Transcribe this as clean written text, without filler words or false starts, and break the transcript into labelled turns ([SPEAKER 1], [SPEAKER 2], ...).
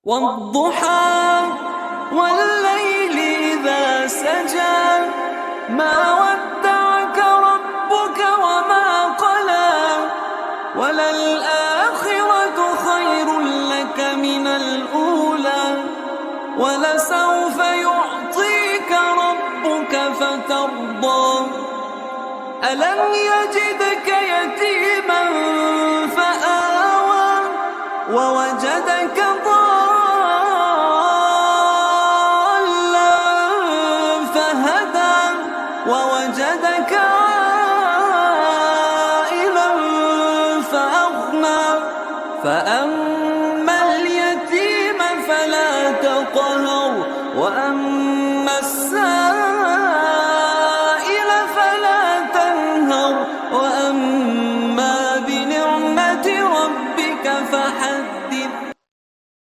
[SPEAKER 1] والضحى والليل إذا سجى ما ودعك ربك وما قلى وللآخرة خير لك من الأولى ولسوف يعطيك ربك فترضى ألم يجدك يتيما فآوى ووجدك ووجدك عائلا فأغنى فأما اليتيم فلا تقهر وأما